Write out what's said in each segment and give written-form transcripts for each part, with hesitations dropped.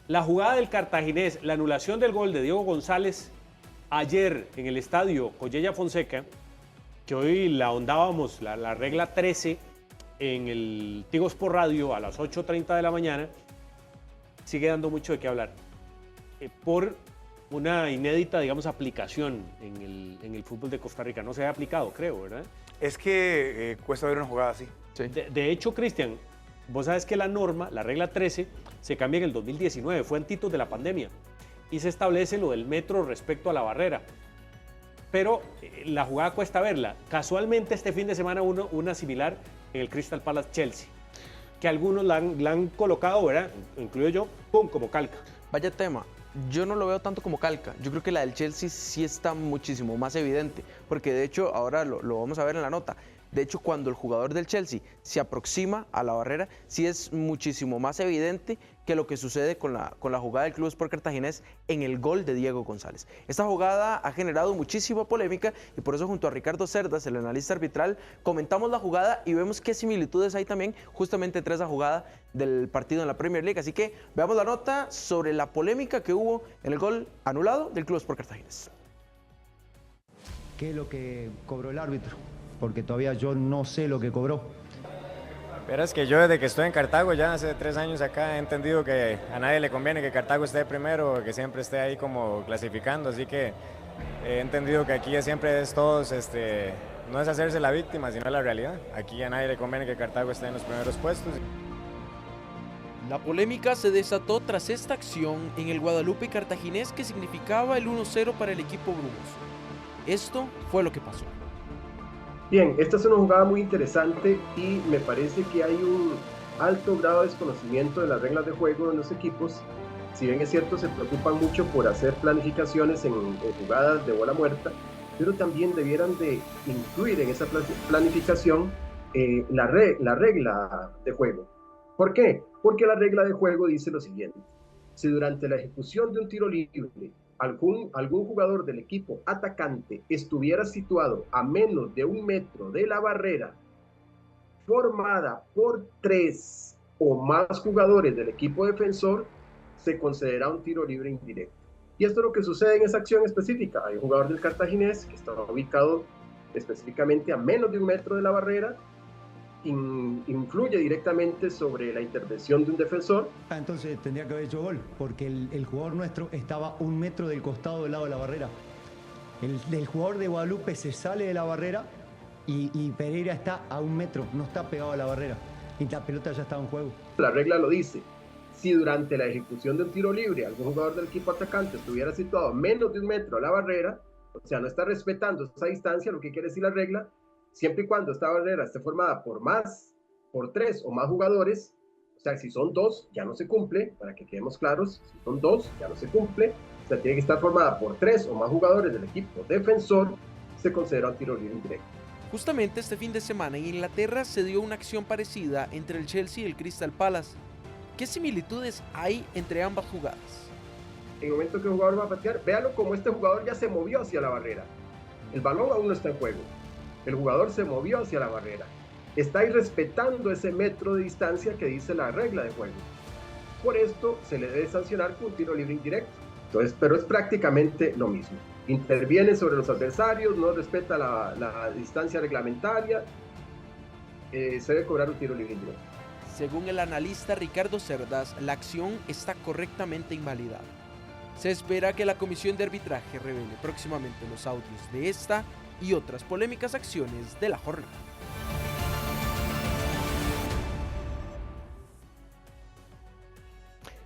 La jugada del Cartaginés, la anulación del gol de Diego González ayer en el estadio Collella Fonseca, que hoy la ahondábamos, la regla 13 en el Tigo Sport Radio a las 8:30 de la mañana, sigue dando mucho de qué hablar. Por una inédita, digamos, aplicación en el fútbol de Costa Rica. No se ha aplicado, creo, ¿verdad? Es que cuesta ver una jugada así. Sí. De hecho, Cristian, vos sabes que la norma, la regla 13, se cambia en el 2019, fue antitos de la pandemia, y se establece lo del metro respecto a la barrera. Pero la jugada cuesta verla. Casualmente este fin de semana una similar en el Crystal Palace Chelsea, que algunos la han colocado, ¿verdad? Incluyo yo, pum, como calca. Vaya tema, yo no lo veo tanto como calca. Yo creo que la del Chelsea sí está muchísimo más evidente, porque de hecho, ahora lo vamos a ver en la nota. De hecho, cuando el jugador del Chelsea se aproxima a la barrera, sí es muchísimo más evidente que lo que sucede con la jugada del Club Sport Cartaginés en el gol de Diego González. Esta jugada ha generado muchísima polémica y por eso junto a Ricardo Cerdas, el analista arbitral, comentamos la jugada y vemos qué similitudes hay también justamente entre esa jugada del partido en la Premier League. Así que veamos la nota sobre la polémica que hubo en el gol anulado del Club Sport Cartaginés. ¿Qué es lo que cobró el árbitro? Porque todavía yo no sé lo que cobró. Verás que yo desde que estoy en Cartago, ya hace 3 años acá, he entendido que a nadie le conviene que Cartago esté primero, que siempre esté ahí como clasificando, así que he entendido que aquí siempre es todos, no es hacerse la víctima, sino la realidad. Aquí a nadie le conviene que Cartago esté en los primeros puestos. La polémica se desató tras esta acción en el Guadalupe Cartaginés que significaba el 1-0 para el equipo brumoso. Esto fue lo que pasó. Bien, esta es una jugada muy interesante y me parece que hay un alto grado de desconocimiento de las reglas de juego de los equipos. Si bien es cierto, se preocupan mucho por hacer planificaciones en jugadas de bola muerta, pero también debieran de incluir en esa planificación la regla de juego. ¿Por qué? Porque la regla de juego dice lo siguiente: si durante la ejecución de un tiro libre algún jugador del equipo atacante estuviera situado a menos de 1 metro de la barrera formada por 3 o más jugadores del equipo defensor, se considera un tiro libre indirecto. Y esto es lo que sucede en esa acción específica. Hay un jugador del Cartaginés que está ubicado específicamente a menos de 1 metro de la barrera, influye directamente sobre la intervención de un defensor. Entonces tendría que haber hecho gol, porque el jugador nuestro estaba a 1 metro del costado del lado de la barrera. El jugador de Guadalupe se sale de la barrera y Pereira está a 1 metro, no está pegado a la barrera. Y la pelota ya estaba en juego. La regla lo dice: si durante la ejecución de un tiro libre algún jugador del equipo atacante estuviera situado a menos de 1 metro a la barrera, o sea, no está respetando esa distancia, lo que quiere decir la regla, siempre y cuando esta barrera esté formada por 3 o más jugadores, o sea, si son 2, ya no se cumple, para que quedemos claros, si son 2, ya no se cumple, o sea, tiene que estar formada por 3 o más jugadores del equipo defensor, se considera un tiro libre indirecto. Justamente este fin de semana en Inglaterra se dio una acción parecida entre el Chelsea y el Crystal Palace. ¿Qué similitudes hay entre ambas jugadas? En el momento que el jugador va a patear, véalo como este jugador ya se movió hacia la barrera. El balón aún no está en juego. El jugador se movió hacia la barrera. Está irrespetando ese metro de distancia que dice la regla de juego. Por esto se le debe sancionar con un tiro libre indirecto. Entonces, pero es prácticamente lo mismo. Interviene sobre los adversarios, no respeta la distancia reglamentaria, se debe cobrar un tiro libre indirecto. Según el analista Ricardo Cerdas, la acción está correctamente invalidada. Se espera que la comisión de arbitraje revele próximamente los audios de esta y otras polémicas acciones de la jornada.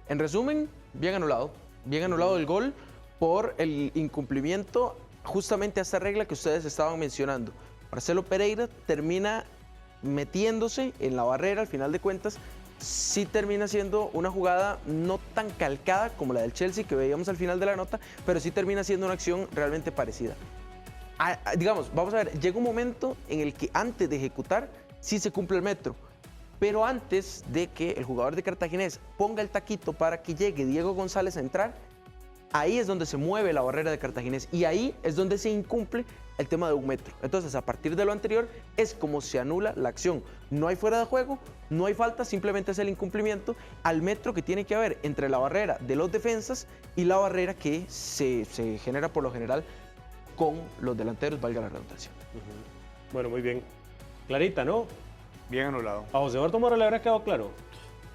En resumen, bien anulado el gol por el incumplimiento justamente a esta regla que ustedes estaban mencionando. Marcelo Pereira termina metiéndose en la barrera, al final de cuentas, sí termina siendo una jugada no tan calcada como la del Chelsea que veíamos al final de la nota, pero sí termina siendo una acción realmente parecida. Digamos, vamos a ver, llega un momento en el que antes de ejecutar sí se cumple el metro, pero antes de que el jugador de Cartaginés ponga el taquito para que llegue Diego González a entrar, ahí es donde se mueve la barrera de Cartaginés y ahí es donde se incumple el tema de 1 metro. Entonces, a partir de lo anterior, es como se anula la acción. No hay fuera de juego, no hay falta, simplemente es el incumplimiento al metro que tiene que haber entre la barrera de los defensas y la barrera que se genera por lo general con los delanteros, valga la redundancia. Bueno, muy bien. Clarita, ¿no? Bien anulado. A José Eduardo Mora le habrá quedado claro.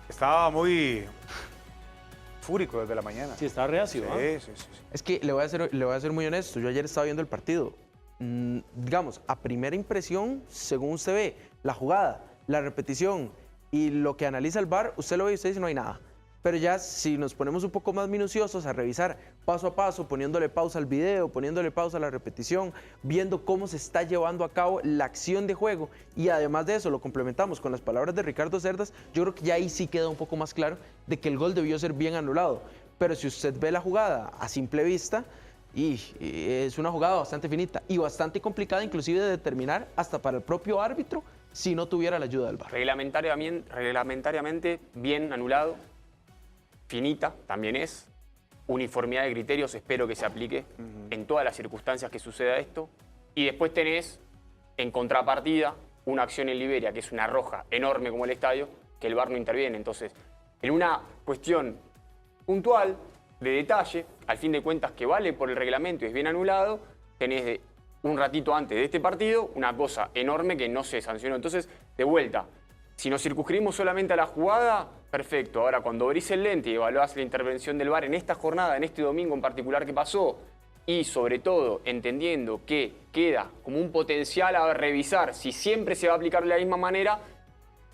Estaba muy fúrico desde la mañana. Sí, está reacio, ¿ah? Sí. Es que le voy a ser muy honesto, yo ayer estaba viendo el partido. Digamos, a primera impresión, según usted ve la jugada, la repetición y lo que analiza el VAR, usted lo ve y usted dice no hay nada. Pero ya si nos ponemos un poco más minuciosos a revisar paso a paso, poniéndole pausa al video, poniéndole pausa a la repetición, viendo cómo se está llevando a cabo la acción de juego y además de eso lo complementamos con las palabras de Ricardo Cerdas, yo creo que ya ahí sí queda un poco más claro de que el gol debió ser bien anulado. Pero si usted ve la jugada a simple vista, y es una jugada bastante finita y bastante complicada inclusive de determinar hasta para el propio árbitro si no tuviera la ayuda del VAR. Reglamentariamente bien anulado, finita también es, uniformidad de criterios espero que se aplique en todas las circunstancias que suceda esto, y después tenés en contrapartida una acción en Liberia que es una roja enorme como el estadio, que el VAR no interviene. Entonces, en una cuestión puntual, de detalle, al fin de cuentas que vale por el reglamento y es bien anulado, tenés un ratito antes de este partido una cosa enorme que no se sancionó. Entonces, de vuelta, si nos circunscribimos solamente a la jugada, perfecto. Ahora, cuando abrís el lente y evaluás la intervención del VAR en esta jornada, en este domingo en particular que pasó, y sobre todo entendiendo que queda como un potencial a revisar si siempre se va a aplicar de la misma manera,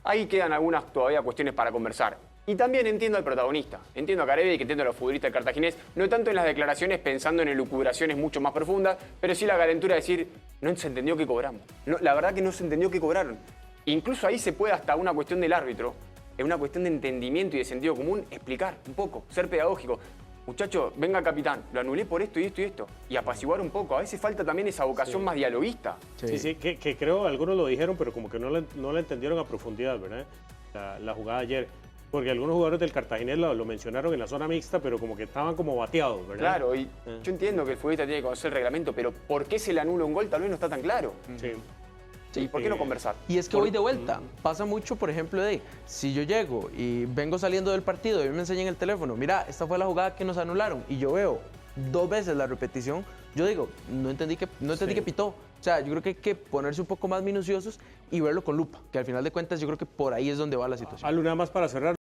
ahí quedan algunas todavía cuestiones para conversar. Y también entiendo al protagonista, entiendo a Carevi, que entiendo a los futbolistas del Cartaginés, no tanto en las declaraciones pensando en elucubraciones mucho más profundas, pero sí la calentura de decir, no se entendió qué cobramos. No, la verdad que no se entendió qué cobraron. Incluso ahí se puede hasta una cuestión del árbitro, es una cuestión de entendimiento y de sentido común, explicar un poco, ser pedagógico. Muchacho, venga capitán, lo anulé por esto y esto y esto. Y apaciguar un poco. A veces falta también esa vocación más dialoguista. Sí, que creo algunos lo dijeron, pero como que no la entendieron a profundidad, ¿verdad? La jugada ayer. Porque algunos jugadores del Cartaginés lo mencionaron en la zona mixta, pero como que estaban como bateados, ¿verdad? Claro, y yo entiendo que el futbolista tiene que conocer el reglamento, pero ¿por qué se le anula un gol? Tal vez no está tan claro. Sí. ¿Y por qué no conversar? Y es que voy de vuelta. Pasa mucho, por ejemplo, de si yo llego y vengo saliendo del partido y me enseñan el teléfono, mira, esta fue la jugada que nos anularon, y yo veo 2 veces la repetición, yo digo, no entendí que pitó. O sea, yo creo que hay que ponerse un poco más minuciosos y verlo con lupa, que al final de cuentas yo creo que por ahí es donde va la situación. Algo nada más para cerrar.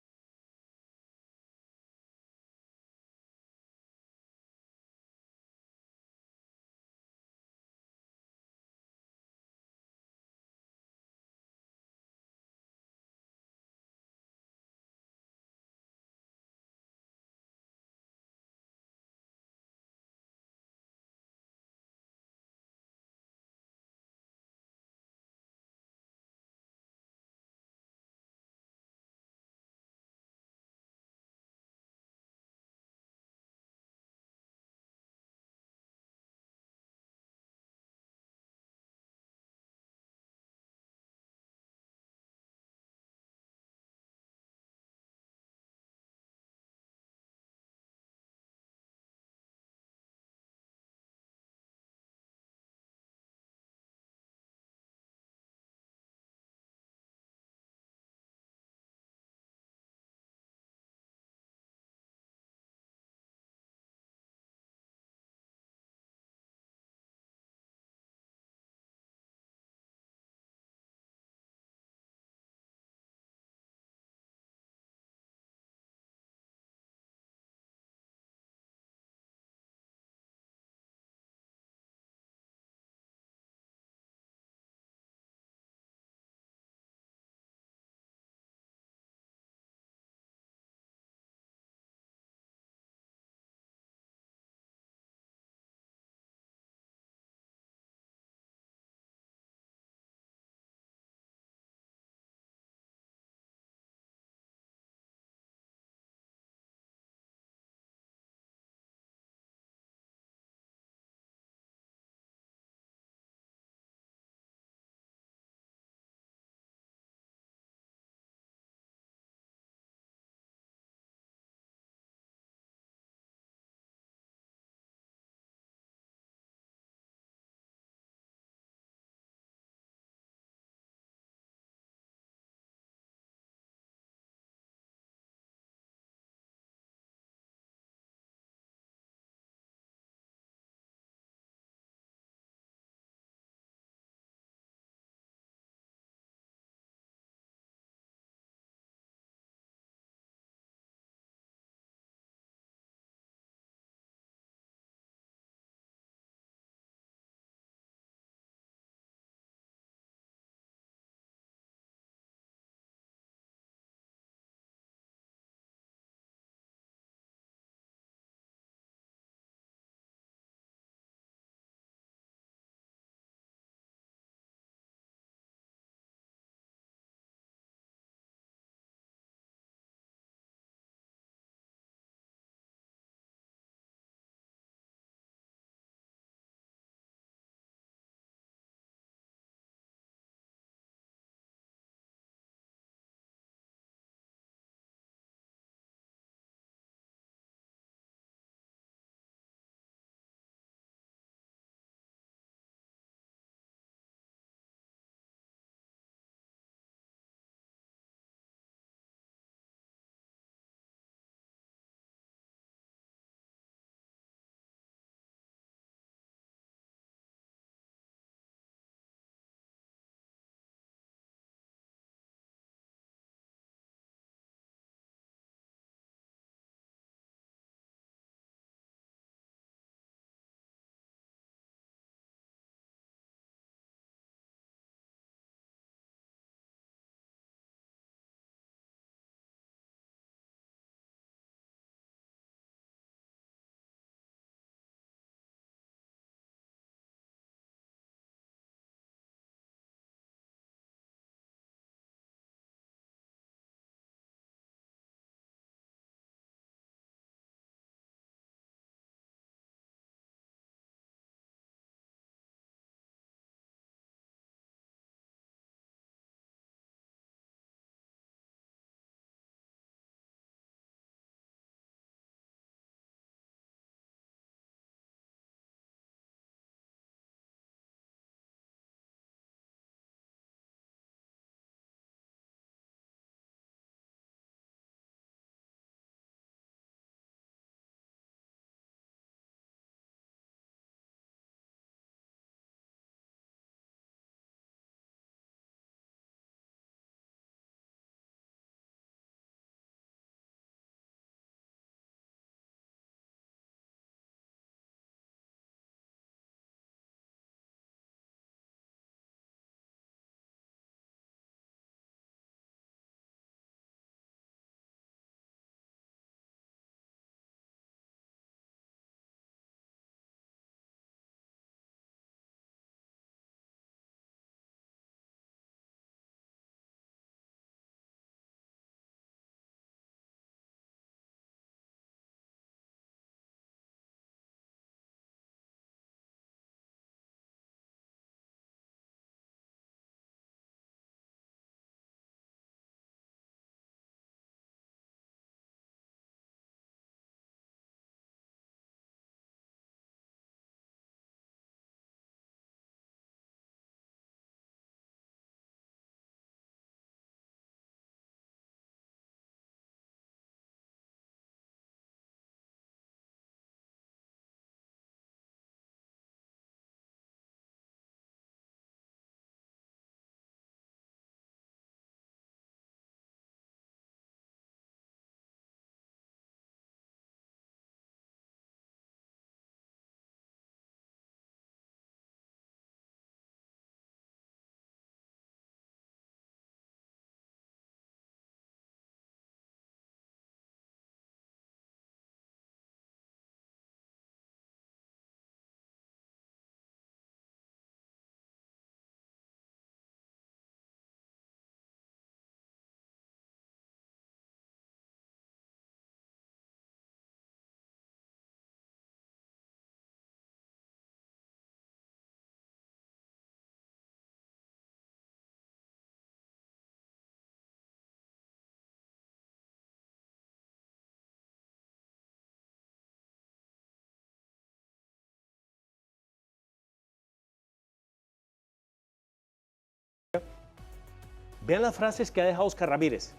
Vean las frases que ha dejado Oscar Ramírez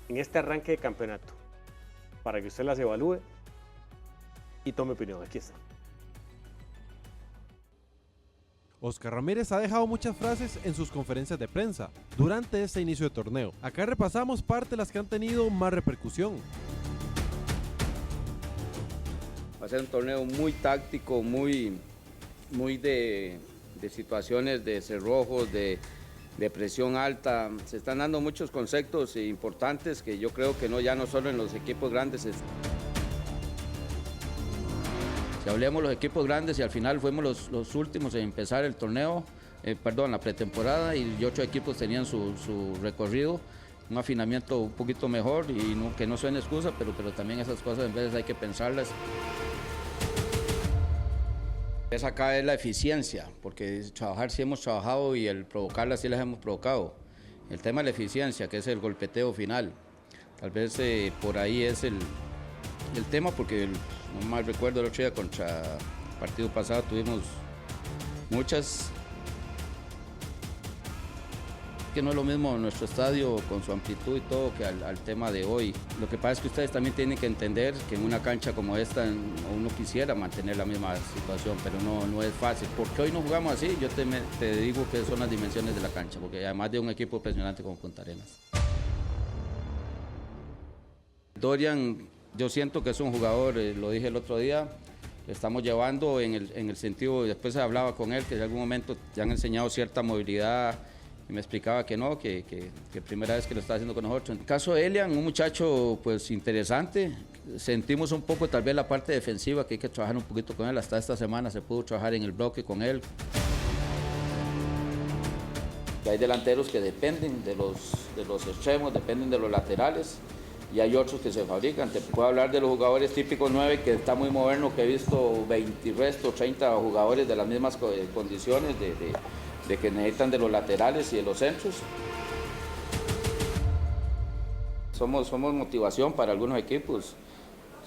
en este arranque de campeonato, para que usted las evalúe y tome opinión. Aquí está. Oscar Ramírez ha dejado muchas frases en sus conferencias de prensa durante este inicio de torneo. Acá repasamos parte de las que han tenido más repercusión. Va a ser un torneo muy táctico, muy de situaciones de cerrojos, de presión alta. Se están dando muchos conceptos importantes que yo creo que ya no solo en los equipos grandes. Si hablemos de los equipos grandes y al final fuimos los últimos en empezar el torneo, la pretemporada, y 8 equipos tenían su recorrido, un afinamiento un poquito mejor, y que no suene excusa, pero también esas cosas en veces hay que pensarlas. Acá es la eficiencia, porque trabajar sí hemos trabajado y el provocarlas sí las hemos provocado. El tema de la eficiencia, que es el golpeteo final, tal vez por ahí es el tema, porque no mal recuerdo el otro día contra el partido pasado tuvimos muchas, que no es lo mismo nuestro estadio con su amplitud y todo que al tema de hoy. Lo que pasa es que ustedes también tienen que entender que en una cancha como esta uno quisiera mantener la misma situación, pero no es fácil. ¿Por qué hoy no jugamos así? Yo te digo que son las dimensiones de la cancha, porque además de un equipo impresionante como Punta Arenas. Dorian, yo siento que es un jugador, lo dije el otro día, le estamos llevando en el sentido, después se hablaba con él, que en algún momento te han enseñado cierta movilidad, y me explicaba que no, que primera vez que lo está haciendo con nosotros. En el caso de Elian, un muchacho pues interesante, sentimos un poco tal vez la parte defensiva, que hay que trabajar un poquito con él. Hasta esta semana se pudo trabajar en el bloque con él. Hay delanteros que dependen de los extremos, dependen de los laterales, y hay otros que se fabrican. Te puedo hablar de los jugadores típicos 9, que está muy moderno, que he visto 20 resto, 30 jugadores de las mismas condiciones de que necesitan de los laterales y de los centros. Somos motivación para algunos equipos.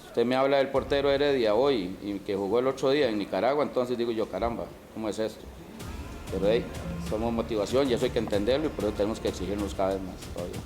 Usted me habla del portero Heredia hoy y que jugó el otro día en Nicaragua, entonces digo yo, caramba, ¿cómo es esto? Pero somos motivación y eso hay que entenderlo, y por eso tenemos que exigirnos cada vez más todavía.